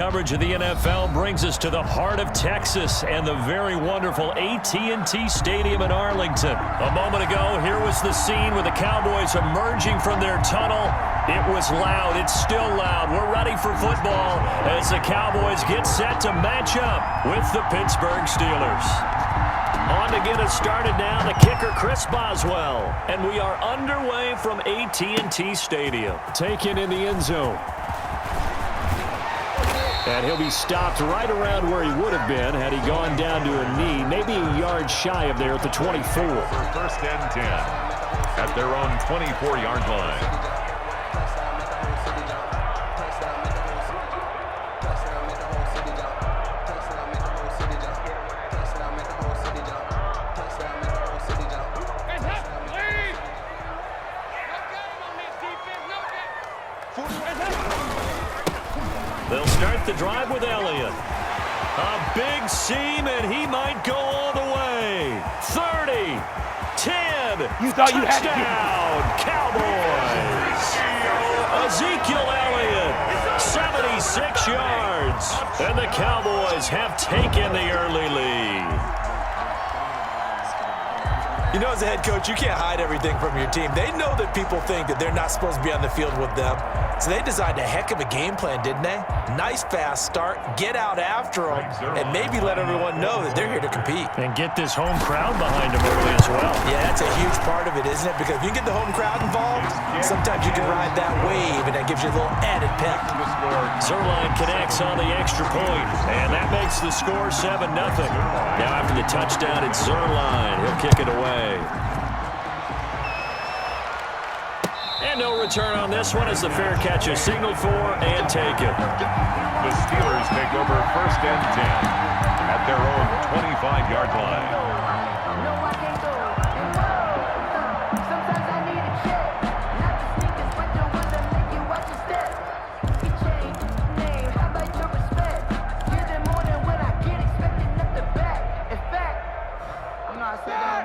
Coverage of the NFL brings us to the heart of Texas and the very wonderful AT&T Stadium in Arlington. A moment ago, here was the scene with the Cowboys emerging from their tunnel. It was loud. It's still loud. We're ready for football as the Cowboys get set to match up with the Pittsburgh Steelers. On to get us started now, the kicker, Chris Boswell. And we are underway from AT&T Stadium. Taken in the end zone. And he'll be stopped right around where he would have been had he gone down to a knee, maybe a yard shy of there at the 24. First and 10 at their own 24-yard line. They'll start the drive with Elliott. A big seam, and he might go all the way. 30, 10, touchdown, Cowboys. Ezekiel Elliott, 76 yards. And the Cowboys have taken the early lead. You know, as a head coach, you can't hide everything from your team. They know that people think that they're not supposed to be on the field with them. So they designed a heck of a game plan, didn't they? Nice fast start, get out after them, and maybe let everyone know that they're here to compete. And get this home crowd behind them early as well. Yeah, that's a huge part of it, isn't it? Because if you get the home crowd involved, sometimes you can ride that wave, and that gives you a little added pep. Zerline connects on the extra point, and that makes the score 7-0. Now after the touchdown, it's Zerline. He'll kick it away. And no return on this one as the fair catch is signaled for and taken. The Steelers take over first and 10 at their own 25-yard line.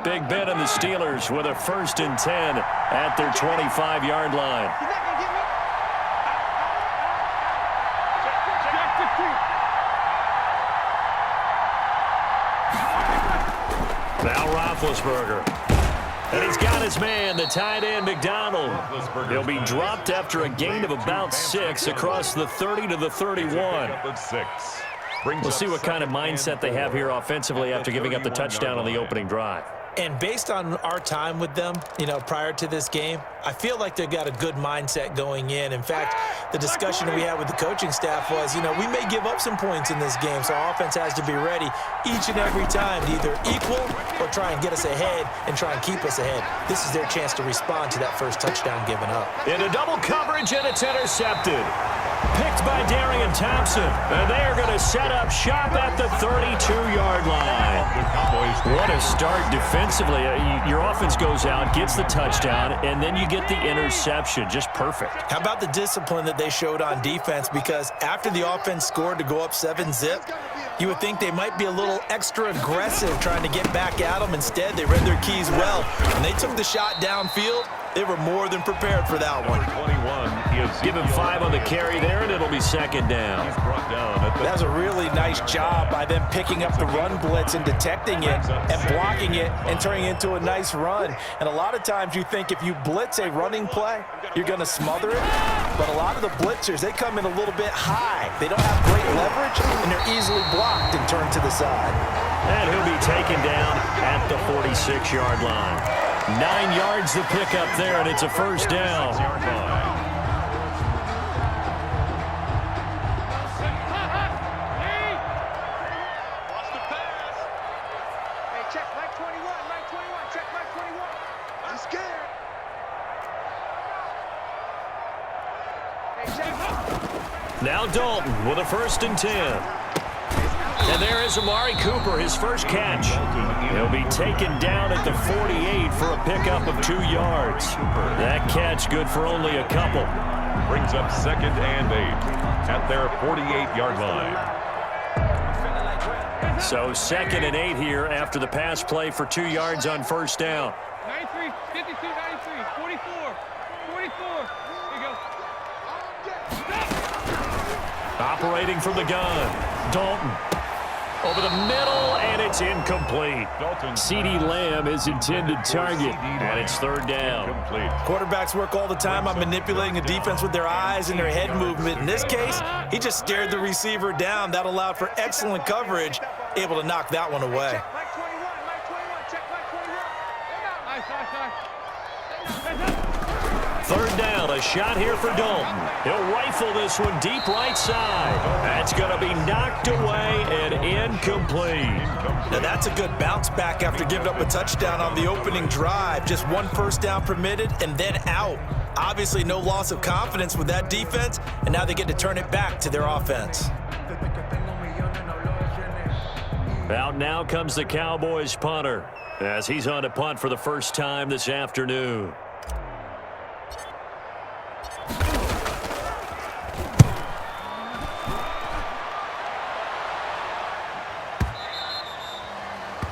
Big Ben and the Steelers with a first and 10 at their 25-yard line. Now Roethlisberger. And he's got his man, the tight end, McDonald. He'll be dropped after a gain of about 6 across the 30 to the 31. We'll see what kind of mindset they have here offensively after giving up the touchdown on the opening drive. And based on our time with them, you know, prior to this game, I feel like they've got a good mindset going in. In fact, the discussion we had with the coaching staff was, you know, we may give up some points in this game, so our offense has to be ready each and every time to either equal or try and get us ahead and try and keep us ahead. This is their chance to respond to that first touchdown given up. Into double coverage, and it's intercepted. Picked by Darian Thompson, and they are going to set up shop at the 32-yard line. What a start defensively. Your offense goes out, gets the touchdown, and then you get the interception. Just perfect. How about the discipline that they showed on defense? Because after the offense scored to go up 7-zip, you would think they might be a little extra aggressive trying to get back at them. Instead, they read their keys well. When they took the shot downfield, they were more than prepared for that one. Give him 5 on the carry there, and it'll be second down. That was a really nice job by them picking up the run blitz and detecting it and blocking it and turning it into a nice run. And a lot of times you think if you blitz a running play, you're going to smother it. But a lot of the blitzers, they come in a little bit high. They don't have great leverage, and they're easily blocked and turned to the side. And he'll be taken down at the 46-yard line. 9 yards to pick up there, and it's a first down. Now Dalton with a first and 10. And there is Amari Cooper, his first catch. He'll be taken down at the 48 for a pickup of 2 yards. That catch good for only a couple. Brings up second and 8 at their 48-yard line. So second and 8 here after the pass play for 2 yards on first down. 93, 52, 93, 44, 44. Here you go. Operating from the gun. Dalton. Over the middle, and it's incomplete. CeeDee Lamb is intended target, and it's third down. Quarterbacks work all the time on manipulating the defense with their eyes and their head movement. In this case, he just stared the receiver down. That allowed for excellent coverage, able to knock that one away. Third down, a shot here for Dalton. He'll rifle this one deep right side. That's going to be knocked away and incomplete. Now that's a good bounce back after giving up a touchdown on the opening drive. Just one first down permitted and then out. Obviously no loss of confidence with that defense, and now they get to turn it back to their offense. Out now comes the Cowboys punter as he's on to punt for the first time this afternoon.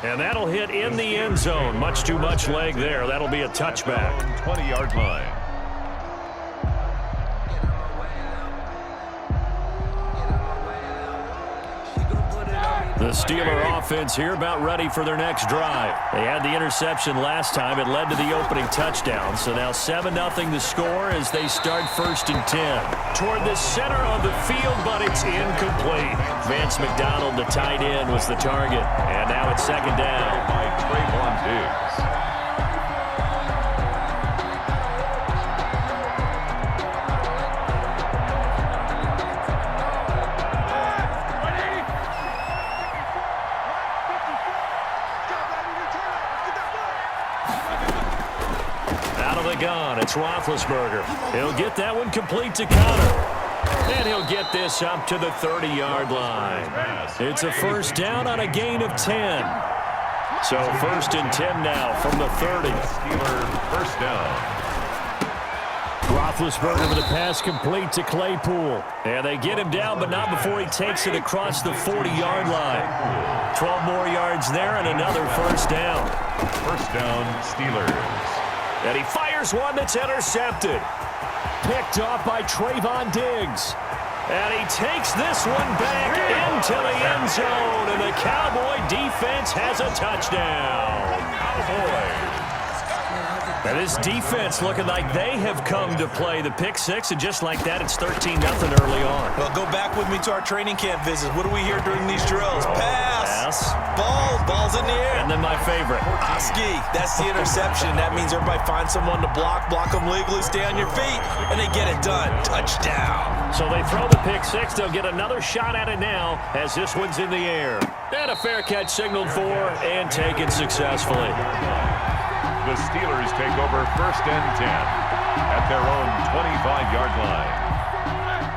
And that'll hit in the end zone. Much too much leg there. That'll be a touchback. 20-yard line. The Steeler offense here about ready for their next drive. They had the interception last time. It led to the opening touchdown. So now 7-0 the score as they start 1st and 10. Toward the center of the field, but it's incomplete. Vance McDonald, the tight end, was the target. And now it's 2nd down. By Trayvon Diggs. Gun. It's Roethlisberger. He'll get that one complete to Connor. And he'll get this up to the 30-yard line. It's a first down on a gain of 10. So 1st and 10 now from the 30. Steelers first down. Roethlisberger with a pass complete to Claypool. And they get him down, but not before he takes it across the 40-yard line. 12 more yards there and another first down. First down, Steelers. And he fires one that's intercepted. Picked off by Trayvon Diggs. And he takes this one back into the end zone. And the Cowboy defense has a touchdown. Cowboys. And this defense looking like they have come to play the pick six. And just like that, it's 13-0 early on. Well, go back with me to our training camp visits. What do we hear during these drills? Pass. Ball's in the air. And then my favorite. Ski. That's the interception. That means everybody finds someone to block them legally, stay on your feet, and they get it done. Touchdown. So they throw the pick six. They'll get another shot at it now as this one's in the air. And a fair catch signaled for and taken successfully. The Steelers take over 1st and 10 at their own 25-yard line.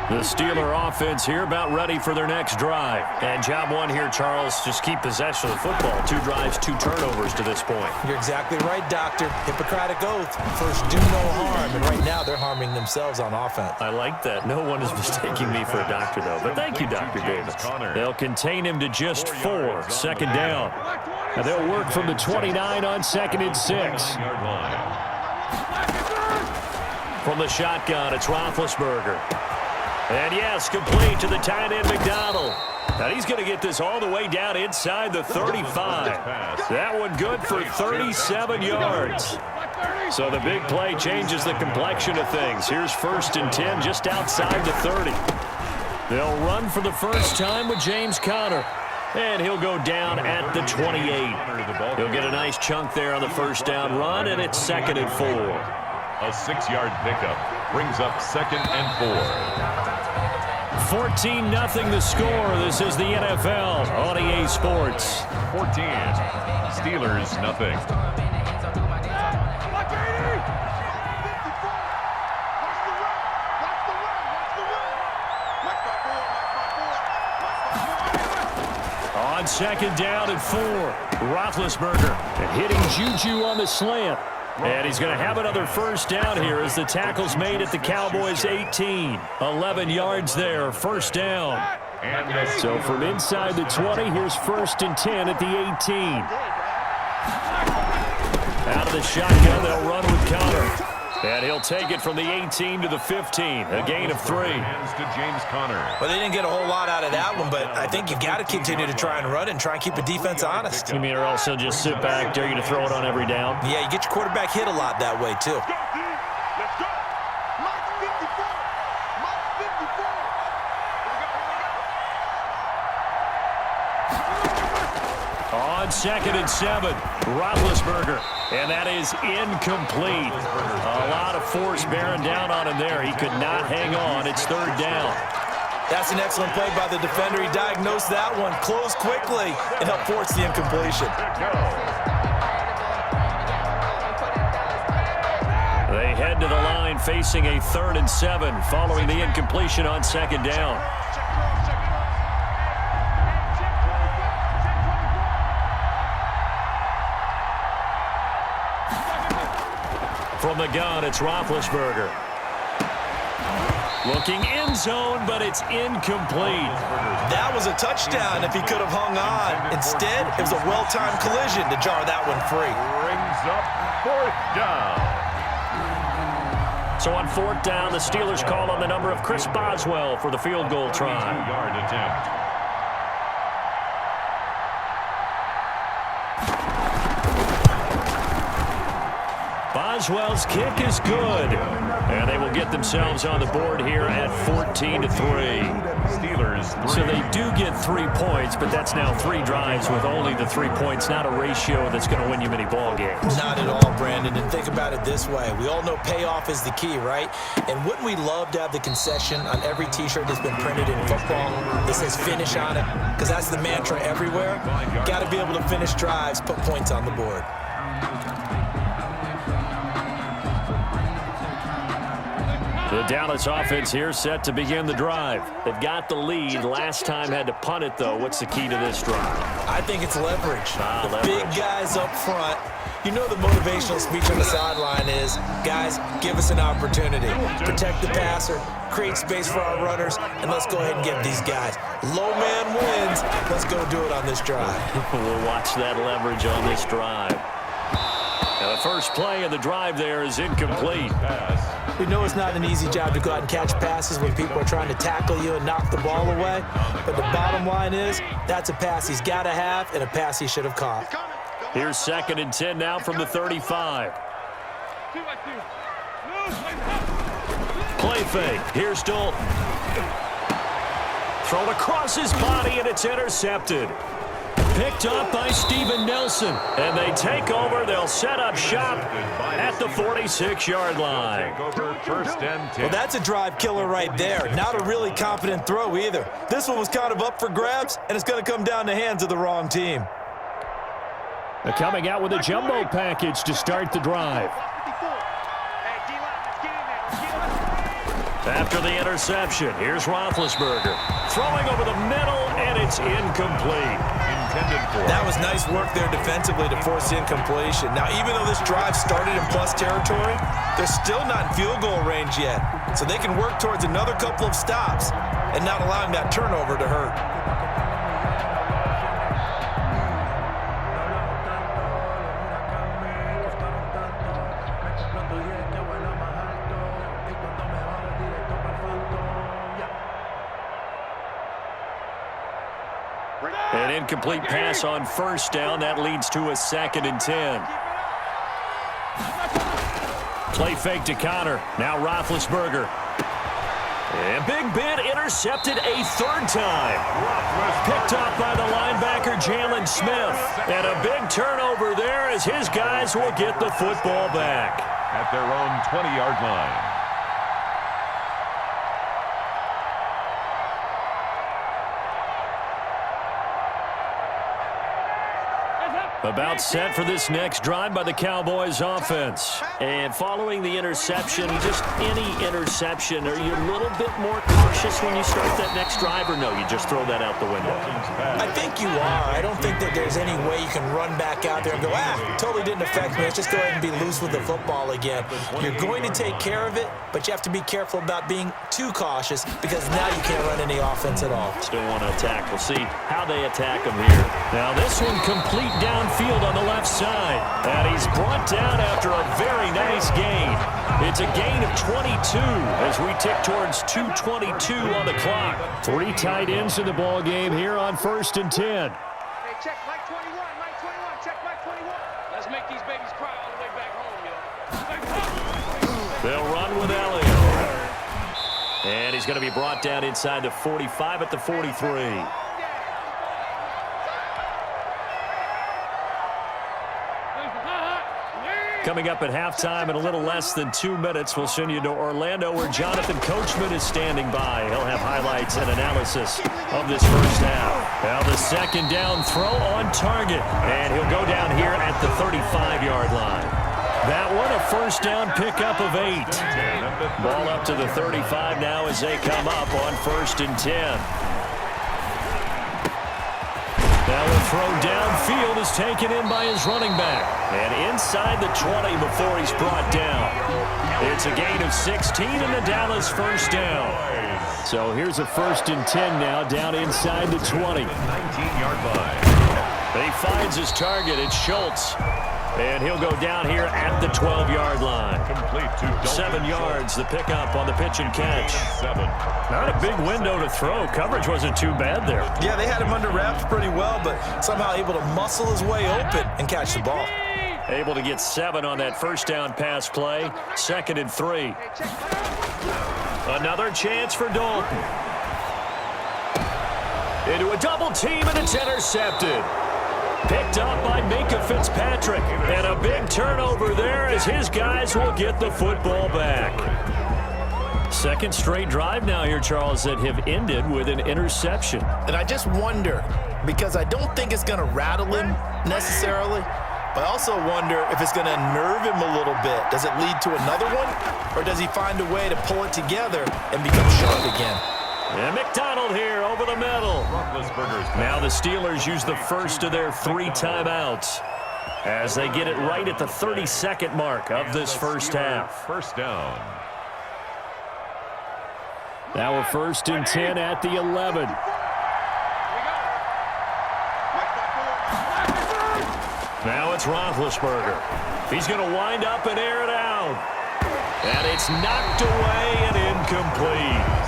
The Steeler offense here about ready for their next drive. And job one here, Charles, just keep possession of the football. 2 drives, 2 turnovers to this point. You're exactly right, Doctor. Hippocratic oath. First, do no harm. And right now, they're harming themselves on offense. I like that. No one is mistaking me for a doctor, though. But thank you, Dr. Davis. They'll contain him to just 4. 2nd down. And they'll work from the 29 on 2nd and 6. From the shotgun, it's Roethlisberger. And yes, complete to the tight end McDonald. And he's going to get this all the way down inside the 35. That one good for 37 yards. So the big play changes the complexion of things. Here's 1st and 10 just outside the 30. They'll run for the first time with James Conner. And he'll go down at the 28. He'll get a nice chunk there on the first down run, and it's 2nd and 4. A 6-yard pickup brings up 2nd and 4. 14-0 the score. This is the NFL on EA Sports. 14. Steelers nothing. On 2nd down and 4. Roethlisberger and hitting Juju on the slant. And he's going to have another first down here as the tackle's made at the Cowboys 18. 11 yards there, first down. So from inside the 20, here's 1st and 10 at the 18. Out of the shotgun, they'll run with Conner. And he'll take it from the 18 to the 15, a gain of 3. Hands to James Conner. Well, they didn't get a whole lot out of that one, but I think you got to continue to try and run it and try and keep the defense honest. You mean or also just sit back, dare you to throw it on every down? Yeah, you get your quarterback hit a lot that way, too. Let's go. Mike 54. Mike 54. On 2nd and 7, Roethlisberger. And that is incomplete. A lot of force bearing down on him there. He could not hang on. It's 3rd down. That's an excellent play by the defender. He diagnosed that one, closed quickly, and helped force the incompletion. They head to the line facing a 3rd and 7 following the incompletion on 2nd down. From the gun, it's Roethlisberger. Looking end zone, but it's incomplete. That was a touchdown if he could have hung on. Instead, it was a well-timed collision to jar that one free. Brings up 4th down. So on 4th down, the Steelers call on the number of Chris Boswell for the field goal try. 2-yard attempt. Boswell's kick is good. And they will get themselves on the board here at 14-3. Steelers 3. So they do get 3 points, but that's now 3 drives with only the 3 points, not a ratio that's going to win you many ball games. Not at all, Brandon. And think about it this way. We all know payoff is the key, right? And wouldn't we love to have the concession on every T-shirt that's been printed in football that says finish on it? Because that's the mantra everywhere. Got to be able to finish drives, put points on the board. The Dallas offense here set to begin the drive. They've got the lead. Last time had to punt it, though. What's the key to this drive? I think it's leverage. The Leverage. big guys up front. You know the motivational speech on the sideline is, guys, give us an opportunity. Protect the passer, create space for our runners, and let's go ahead and give these guys. Low man wins. Let's go do it on this drive. We'll watch that leverage on this drive. Now the first play of the drive there is incomplete. We know it's not an easy job to go out and catch passes when people are trying to tackle you and knock the ball away. But the bottom line is, that's a pass he's got to have and a pass he should have caught. Here's 2nd and 10 now from the 35. Play fake. Here's Dalton. Thrown across his body, and it's intercepted. Picked up by Steven Nelson. And they take over. They'll set up shop at the 46-yard line. Well, that's a drive killer right there. Not a really confident throw either. This one was kind of up for grabs, and it's going to come down the hands of the wrong team. They're coming out with a jumbo package to start the drive. After the interception, here's Roethlisberger. Throwing over the middle, and it's incomplete. That was nice work there defensively to force the incompletion. Now, even though this drive started in plus territory, they're still not in field goal range yet. So they can work towards another couple of stops and not allowing that turnover to hurt. An incomplete pass on 1st down. That leads to a 2nd and 10. Play fake to Conner. Now Roethlisberger. And Big Ben intercepted a 3rd time. Picked up by the linebacker Jalen Smith. And a big turnover there as his guys will get the football back. At their own 20-yard line. About set for this next drive by the Cowboys offense. And following the interception, just any interception, are you a little bit more cautious when you start that next drive, or no, you just throw that out the window? I think you are. I don't think that there's any way you can run back out there and go, totally didn't affect me. Let's just go ahead and be loose with the football again. You're going to take care of it, but you have to be careful about being too cautious because now you can't run any offense at all. Still want to attack. We'll see how they attack him here. Now this one complete downfield on the left side. And he's brought down after a very nice gain. It's a gain of 22 as we tick towards 2:22 on the clock. 3 tight ends in the ball game here on 1st and 10. Hey, check Mike 21, Mike 21, check Mike 21. Let's make these babies cry all the way back home, yo. They'll run with Elliott. And he's going to be brought down inside the 45 at the 43. Coming up at halftime in a little less than 2 minutes, we'll send you to Orlando where Jonathan Coachman is standing by. He'll have highlights and analysis of this first half. Now the second down throw on target, and he'll go down here at the 35-yard line. That one a first down pickup of 8. Ball up to the 35 now as they come up on 1st and 10. Now a throw downfield is taken in by his running back. And inside the 20 before he's brought down. It's a gain of 16 and the Dallas first down. So here's a 1st and 10 now down inside the 20. 19-yard line. He finds his target. It's Schultz. And he'll go down here at the 12-yard line. Complete to Dalton. 7 yards, the pickup on the pitch and catch. 7. Not a big window to throw. Coverage wasn't too bad there. Yeah, they had him under wraps pretty well, but somehow able to muscle his way open and catch the ball. Able to get 7 on that first down pass play. 2nd and 3. Another chance for Dalton. Into a double team, and it's intercepted. Picked up by Minkah Fitzpatrick. And a big turnover there as his guys will get the football back. Second straight drive now here, Charles, that have ended with an interception. And I just wonder, because I don't think it's going to rattle him necessarily, but I also wonder if it's going to unnerve him a little bit. Does it lead to another one, or does he find a way to pull it together and become sharp again? And McDonald here over the middle. Now the Steelers use the first of their 3 timeouts as they get it right at the 32nd mark of this first half. First down. Now a 1st and 10 at the 11. Now it's Roethlisberger. He's going to wind up and air it out. And it's knocked away and incomplete.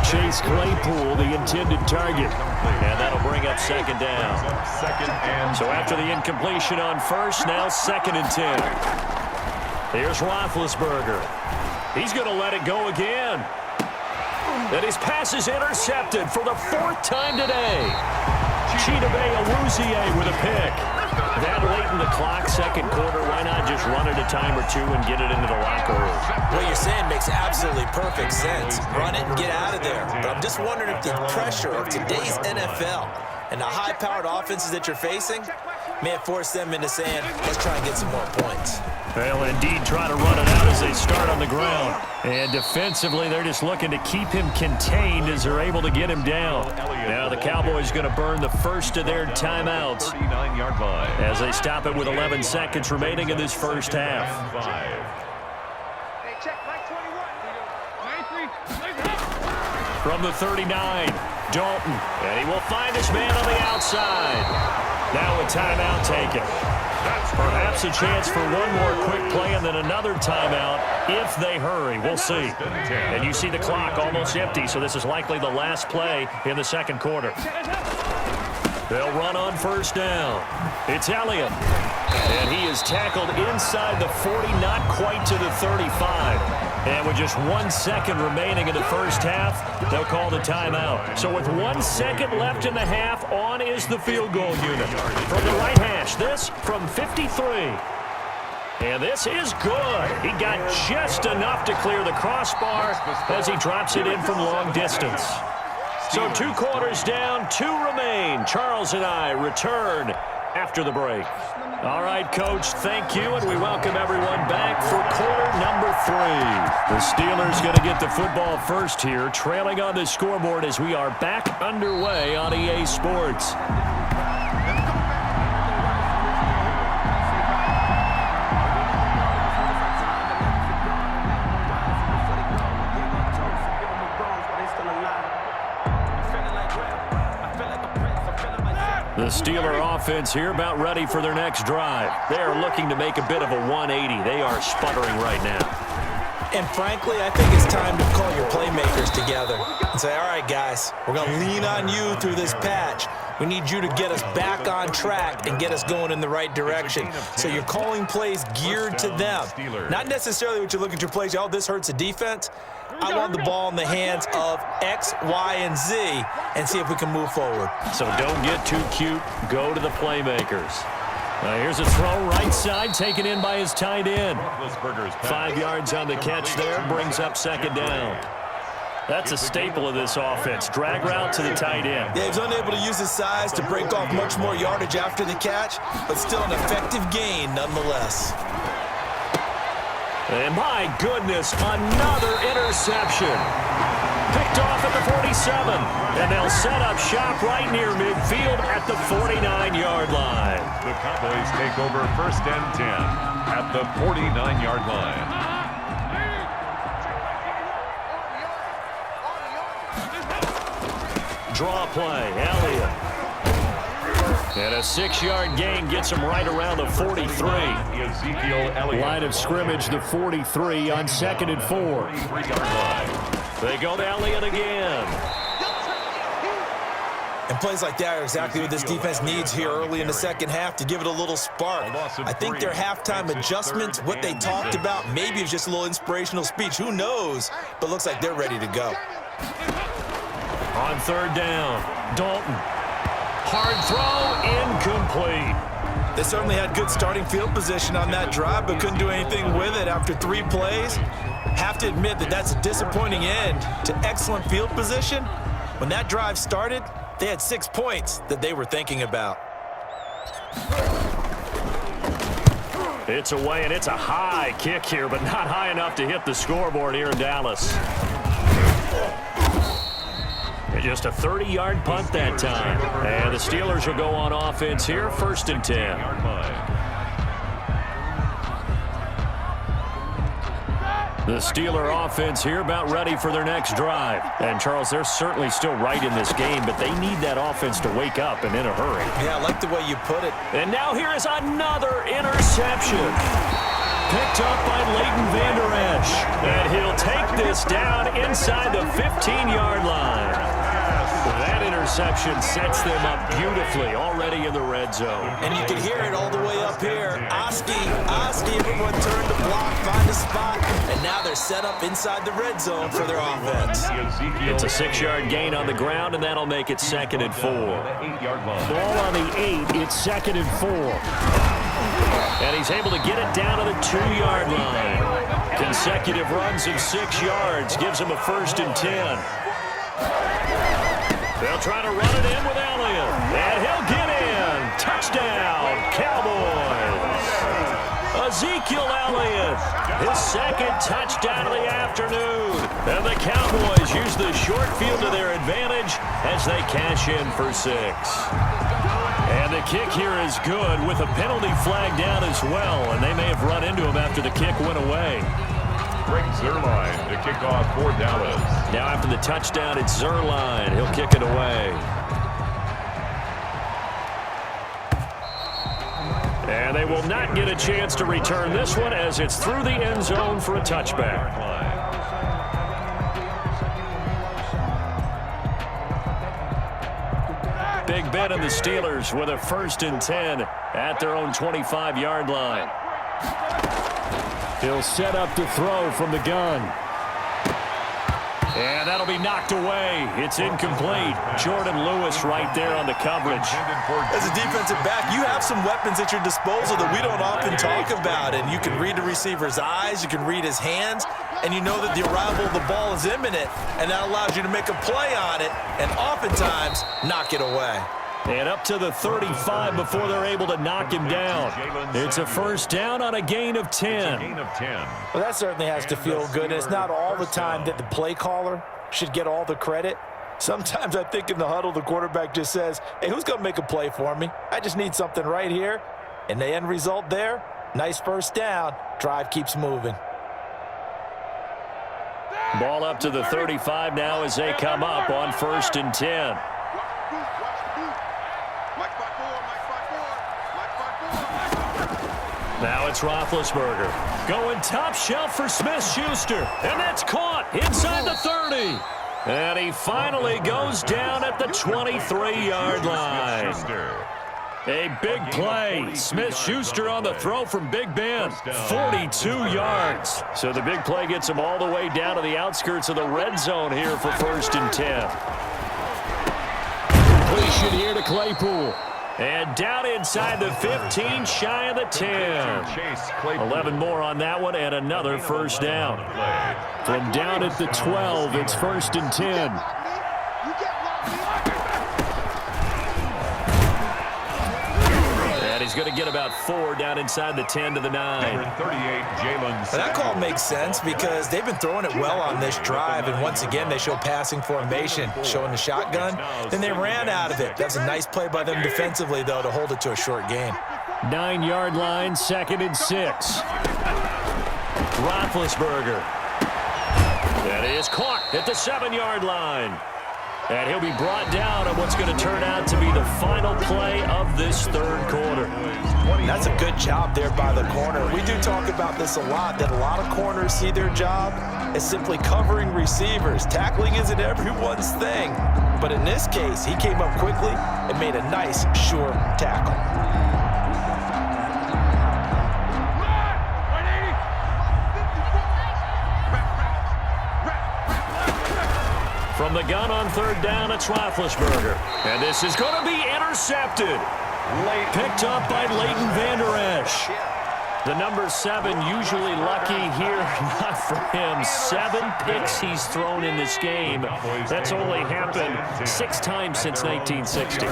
Chase Claypool, the intended target. And that'll bring up 2nd down. So after the incompletion on first, now 2nd and 10. Here's Roethlisberger. He's going to let it go again. And his pass is intercepted for the 4th time today. Chidobe Awuzie with a pick. That late in the clock, 2nd quarter, why not just run it a time or 2 and get it into the locker room? What you're saying makes absolutely perfect sense. Run it and get out of there. But I'm just wondering if the pressure of today's NFL and the high-powered offenses that you're facing may have forced them into saying, let's try and get some more points. They'll indeed try to run it out as they start on the ground. And defensively, they're just looking to keep him contained as they're able to get him down. Now the Cowboys going to burn the first of their timeouts 39-yard line. as they stop it with 11 seconds remaining in this first half. Hey, check Mike 21. 93. From the 39, Dalton. And he will find his man on the outside. Now a timeout taken. Perhaps a chance for one more quick play and then another timeout if they hurry. We'll see. And you see the clock almost empty, so this is likely the last play in the 2nd quarter. They'll run on first down. It's Elliott. And he is tackled inside the 40, not quite to the 35. And with just 1 second remaining in the first half, they'll call the timeout. So with 1 second left in the half, on is the field goal unit. From the right hash, this from 53. And this is good. He got just enough to clear the crossbar as he drops it in from long distance. So 2 quarters down, 2 remain. Charles and I return after the break. All right, Coach, thank you, and we welcome everyone back for quarter number 3. The Steelers going to get the football first here, trailing on the scoreboard as we are back underway on EA Sports. The Steeler offense here about ready for their next drive. They are looking to make a bit of a 180. They are sputtering right now. And frankly, I think it's time to call your playmakers together and say, all right, guys, we're going to lean on you through this patch. We need you to get us back on track and get us going in the right direction. So you're calling plays geared to them. Not necessarily what you look at your plays, oh, this hurts the defense. I want the ball in the hands of X, Y, and Z and see if we can move forward. So don't get too cute. Go to the playmakers. Here's a throw right side taken in by his tight end. 5 yards on the catch there. Brings up second down. That's a staple of this offense. Drag route to the tight end. Yeah, he's unable to use his size to break off much more yardage after the catch, but still an effective gain nonetheless. And my goodness, another interception. Picked off at the 47. And they'll set up shop right near midfield at the 49-yard line. The Cowboys take over 1st and 10 at the 49-yard line. Draw play, Elliott. And a 6-yard gain gets him right around the 43. Ezekiel Elliott. Line of scrimmage, the 43 on 2nd and 4. 43-yard line. They go to Elliott again. And plays like that are exactly what this defense needs here early in the second half to give it a little spark. I think their halftime adjustments, what they talked about, maybe it's just a little inspirational speech. Who knows? But looks like they're ready to go. On 3rd down, Dalton. Hard throw, incomplete. They certainly had good starting field position on that drive, but couldn't do anything with it after 3 plays. Have to admit that that's a disappointing end to excellent field position. When that drive started, they had 6 points that they were thinking about. It's away, and it's a high kick here, but not high enough to hit the scoreboard here in Dallas. Just a 30-yard punt that time. And the Steelers will go on offense here, 1st and 10. The Steeler offense here about ready for their next drive. And, Charles, they're certainly still right in this game, but they need that offense to wake up and in a hurry. Yeah, I like the way you put it. And now here is another interception. Picked up by Leighton Vander Esch. And he'll take this down inside the 15-yard line. That interception sets them up beautifully already in the red zone. And you can hear it all the way up here. Oski, everyone turned to block, find a spot, and now they're set up inside the red zone for their offense. It's a 6-yard gain on the ground, and that'll make it 2nd and 4. Ball on the 8, it's 2nd and 4. And he's able to get it down to the 2-yard line. Consecutive runs of 6 yards gives him a 1st and 10. They'll try to run it in with Elliott. And he'll get in. Touchdown, Cowboys. Ezekiel Elliott, his 2nd touchdown of the afternoon. And the Cowboys use the short field to their advantage as they cash in for 6. And the kick here is good with a penalty flag down as well. And they may have run into him after the kick went away. Greg Zuerlein to kick off for Dallas. Now after the touchdown, it's Zuerlein. He'll kick it away. And they will not get a chance to return this one as it's through the end zone for a touchback. Big Ben and the Steelers with a 1st and 10 at their own 25-yard line. He'll set up to throw from the gun. And that'll be knocked away. It's incomplete. Jordan Lewis right there on the coverage. As a defensive back, you have some weapons at your disposal that we don't often talk about. And you can read the receiver's eyes, you can read his hands, and you know that the arrival of the ball is imminent. And that allows you to make a play on it and oftentimes knock it away. And up to the 35 before they're able to knock him down. It's a first down on a gain of 10. Well, that certainly has to feel good. It's not all the time that the play caller should get all the credit. Sometimes I think in the huddle, the quarterback just says, hey, who's going to make a play for me? I just need something right here. And the end result there, nice first down. Drive keeps moving. Ball up to the 35 now as they come up on 1st and 10. Now it's Roethlisberger. Going top shelf for Smith-Schuster. And that's caught inside the 30. And he finally goes down at the 23-yard line. A big play. Smith-Schuster on the throw from Big Ben. 42 yards. So the big play gets him all the way down to the outskirts of the red zone here for 1st and 10. Completion here to Claypool. And down inside the 15, shy of the 10. 11 more on that one and another first down. From down at the 12, it's 1st and 10. And he's going to get about 4 down inside the 10 to the 9. Number 38, Jalen. That call makes sense because they've been throwing it well on this drive, and once again they show passing formation, showing the shotgun. Then they ran out of it. That's a nice play by them defensively, though, to hold it to a short gain. 9-yard line, 2nd and 6. Roethlisberger. That is caught at the 7-yard line. And he'll be brought down on what's going to turn out to be the final play of this 3rd quarter. That's a good job there by the corner. We do talk about this a lot, that a lot of corners see their job as simply covering receivers. Tackling isn't everyone's thing. But in this case, he came up quickly and made a nice, sure tackle. From the gun on 3rd down, it's Roethlisberger. And this is going to be intercepted. Picked up by Leighton Vander Esch. The number 7 usually lucky here, not for him. 7 picks he's thrown in this game. That's only happened 6 times since 1960.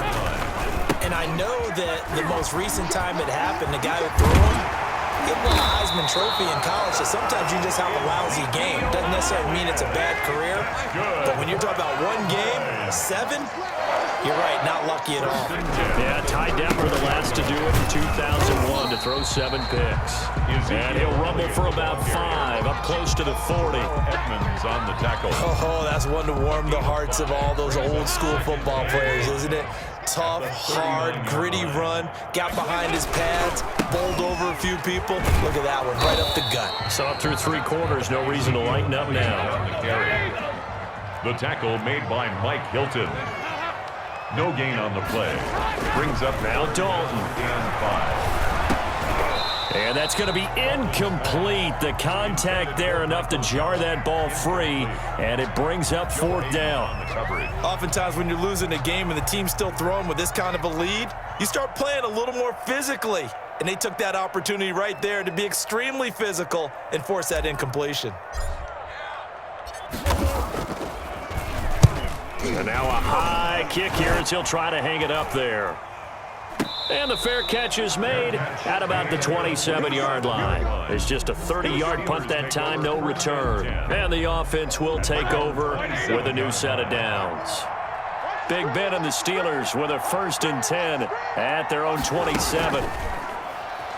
And I know that the most recent time it happened, the guy who threw him, he won a Heisman Trophy in college, so sometimes you just have a lousy game. Doesn't necessarily mean it's a bad career, but when you're talking about one game, 7, you're right, not lucky at all. Yeah, Ty Detmer the last to do it in 2001 to throw 7 picks. And he'll rumble for about 5, up close to the 40. Edmonds on the tackle. Oh, that's one to warm the hearts of all those old school football players, isn't it? Tough, hard, gritty run, got behind his pads, bowled over a few people. Look at that one, right up the gut. Saw it through 3 quarters, no reason to lighten up now. The tackle made by Mike Hilton. No gain on the play. Brings up Now Dalton. And 5. And that's going to be incomplete. The contact there enough to jar that ball free, and it brings up 4th down. Oftentimes when you're losing a game and the team's still throwing with this kind of a lead, you start playing a little more physically. And they took that opportunity right there to be extremely physical and force that incompletion. And now a high kick here as he'll try to hang it up there. And the fair catch is made at about the 27-yard line. It's just a 30-yard punt that time, no return. And the offense will take over with a new set of downs. Big Ben and the Steelers with a 1st and 10 at their own 27.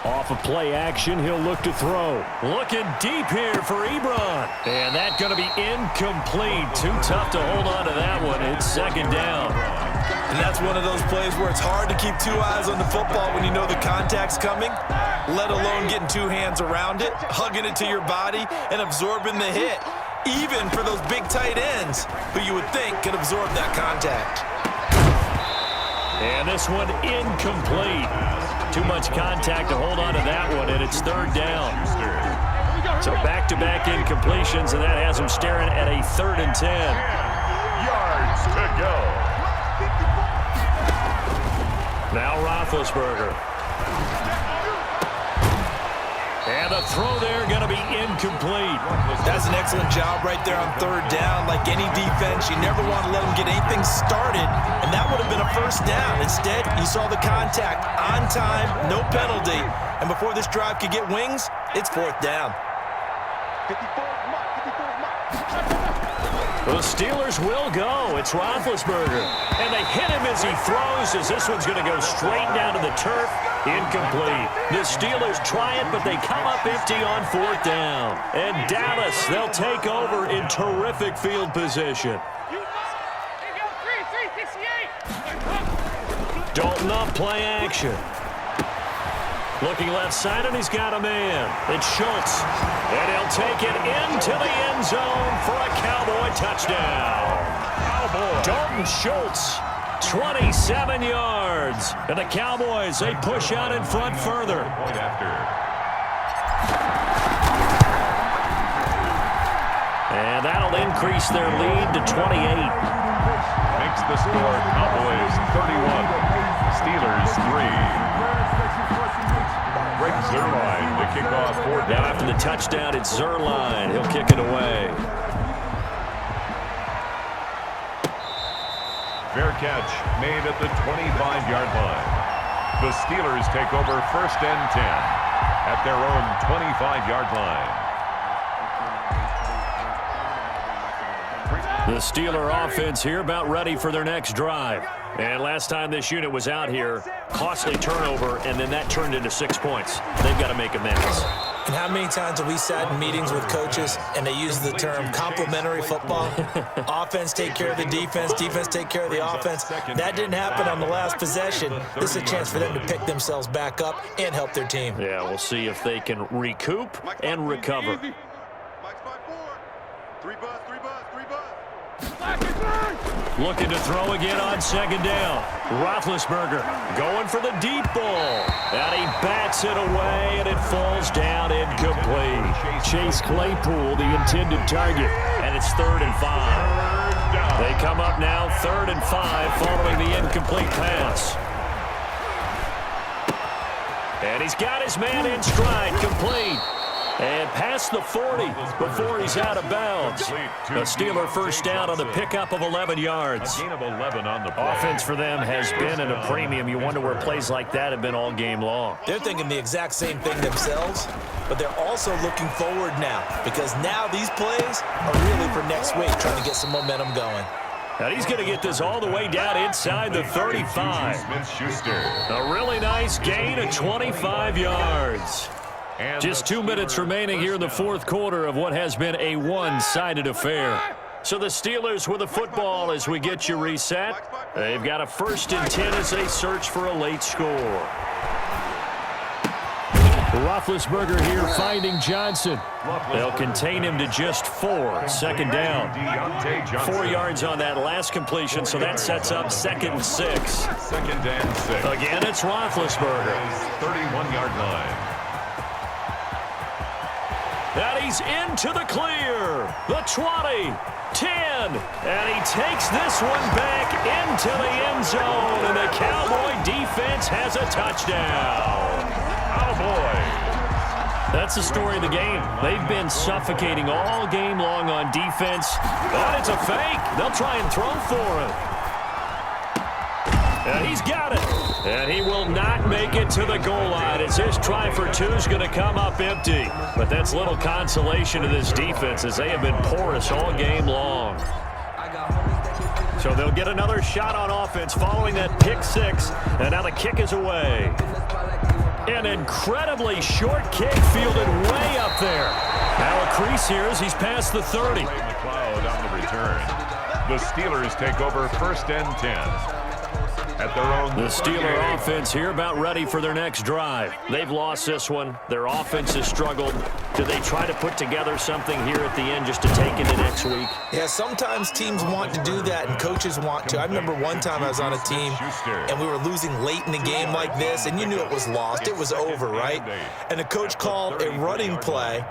Off of play action, he'll look to throw. Looking deep here for Ebron. And that's going to be incomplete. Too tough to hold on to that one. It's 2nd down. And that's one of those plays where it's hard to keep 2 eyes on the football when you know the contact's coming, let alone getting 2 hands around it, hugging it to your body, and absorbing the hit, even for those big tight ends who you would think could absorb that contact. And this one incomplete. Too much contact to hold on to that one, and it's 3rd down. So back-to-back incompletions, and that has him staring at a 3rd and 10. Yards to go. Now Roethlisberger. And the throw there going to be incomplete. That's an excellent job right there on third down. Like any defense, you never want to let them get anything started, and that would have been a first down. Instead, you saw the contact on time, no penalty, and before this drive could get wings, it's fourth down. 54's mark, 54's mark. The Steelers will go. It's Roethlisberger. And they hit him as he throws, as this one's going to go straight down to the turf. Incomplete. The Steelers try it, but they come up empty on fourth down. And Dallas, they'll take over in terrific field position. Dalton off play action. Looking left side, and he's got a man. It's Schultz. And he'll take it into the end zone for a Cowboy touchdown. Dalton Schultz, 27 yards. And the Cowboys, they push out in front further. And that'll increase their lead to 28. Makes the score Cowboys 31, Steelers 3. Greg Zuerlein to kick off fourth down. Now after the touchdown, it's Zuerlein. He'll kick it away. Fair catch made at the 25-yard line. The Steelers take over first and 10 at their own 25-yard line. The Steeler offense here about ready for their next drive. And last time this unit was out here, costly turnover, and then that turned into 6 points. They've got to make amends. And how many times have we sat in meetings with coaches and they use the term complementary football? Offense take care of the defense, defense take care of the offense. That didn't happen on the last possession. This is a chance for them to pick themselves back up and help their team. Yeah, we'll see if they can recoup and recover. Looking to throw again on second down. Roethlisberger going for the deep ball. And he bats it away, and it falls down incomplete. Chase Claypool, the intended target, and it's 3rd and 5. They come up now 3rd and 5 following the incomplete pass. And he's got his man in stride, complete. And past the 40 before he's out of bounds. A Steeler first down on the pickup of 11 yards. A gain of 11 on the play. Offense for them has been at a premium. You wonder where plays like that have been all game long. They're thinking the exact same thing themselves, but they're also looking forward now because now these plays are really for next week, trying to get some momentum going. And he's going to get this all the way down inside the 35. A really nice gain of 25 yards. Just 2 minutes remaining here in the fourth quarter of what has been a one-sided affair. So the Steelers with the football as we get you reset. They've got a 1st and 10 as they search for a late score. Roethlisberger here finding Johnson. They'll contain him to just 4. 2nd down. 4 yards on that last completion, so that sets up 2nd and 6. 2nd and 6. Again, it's Roethlisberger. 31-yard line. And he's into the clear. The 20, 10, and he takes this one back into the end zone, and the Cowboy defense has a touchdown. Cowboys. That's the story of the game. They've been suffocating all game long on defense. But it's a fake. They'll try and throw for him. And he's got it. And he will not make it to the goal line as his try for 2 is going to come up empty. But that's little consolation to this defense as they have been porous all game long. So they'll get another shot on offense following that pick 6. And now the kick is away. An incredibly short kick fielded way up there. Now a crease here as he's past the 30. McLeod on the return. The Steelers take over 1st and 10. At their own the Steeler offense here about ready for their next drive. They've lost this one. Their offense has struggled. Do they try to put together something here at the end just to take into next week? Yeah, sometimes teams want to do that and coaches want to. I remember one time I was on a team and we were losing late in the game like this, and you knew it was lost. It was over, right? And the coach called a running play,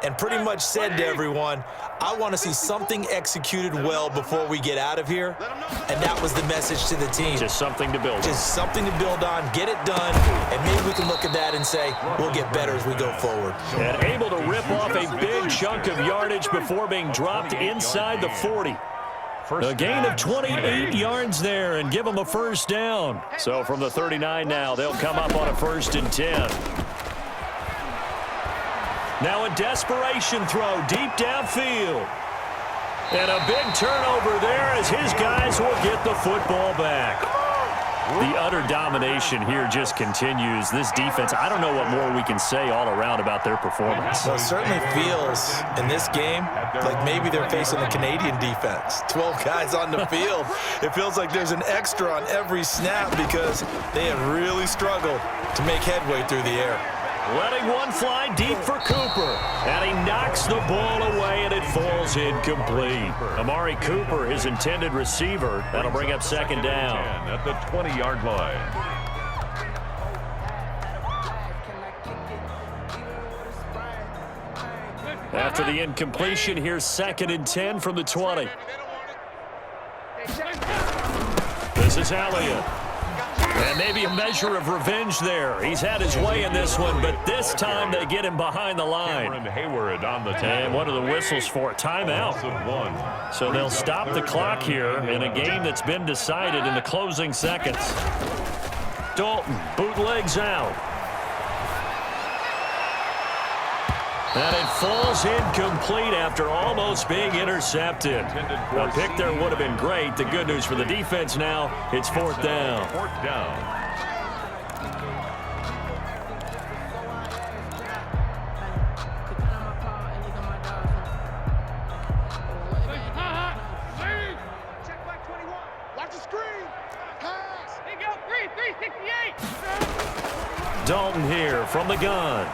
and pretty much said to everyone, I want to see something executed well before we get out of here. And that was the message to the team. Just something to build on. Just something to build on, get it done, and maybe we can look at that and say, we'll get better as we go forward. And able to rip off a big chunk of yardage before being dropped inside the 40. A gain of 28 yards there and give them a first down. So from the 39 now, they'll come up on a 1st and 10. Now a desperation throw deep downfield. And a big turnover there as his guys will get the football back. The utter domination here just continues. This defense, I don't know what more we can say all around about their performance. Well, it certainly feels in this game like maybe they're facing a Canadian defense. 12 guys on the field. It feels like there's an extra on every snap because they have really struggled to make headway through the air. Letting one fly deep for Cooper. And he knocks the ball away, and it falls incomplete. Amari Cooper, his intended receiver. That'll bring up 2nd down. At the 20-yard line. After the incompletion, here's 2nd and 10 from the 20. This is Elliott. And maybe a measure of revenge there. He's had his way in this one, but this time they get him behind the line. Hayward on the And what are the whistles for? Timeout. So they'll stop the clock here in a game that's been decided in the closing seconds. Dalton bootlegs out. And it falls incomplete after almost being intercepted. A pick there would have been great. The good news for the defense now, it's 4th down. 4th down. Check back 21. Watch the screen. Pass. There you go. 368. Dalton here from the gun.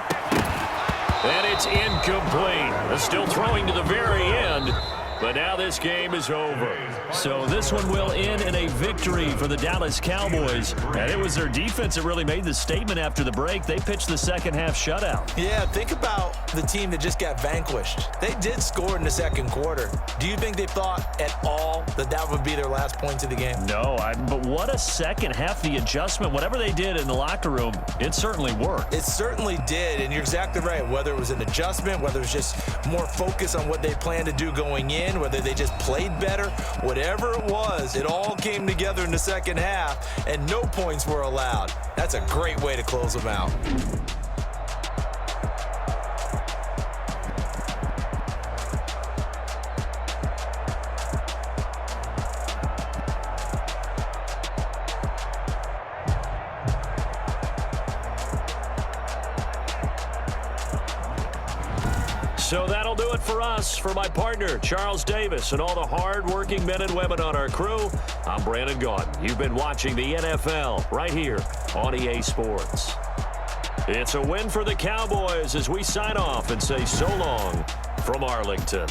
And it's incomplete. Still throwing to the very end. But now this game is over. So this one will end in a victory for the Dallas Cowboys. And it was their defense that really made the statement after the break. They pitched the second half shutout. Yeah, think about the team that just got vanquished. They did score in the 2nd quarter. Do you think they thought at all that that would be their last points of the game? No, but what a second half. The adjustment, whatever they did in the locker room, it certainly worked. It certainly did, and you're exactly right. Whether it was an adjustment, whether it was just more focus on what they planned to do going in, whether they just played better, whatever it was, it all came together in the second half, and no points were allowed. That's a great way to close them out. So that'll do it for us. For my partner, Charles Davis, and all the hard-working men and women on our crew, I'm Brandon Gaudin. You've been watching the NFL right here on EA Sports. It's a win for the Cowboys as we sign off and say so long from Arlington.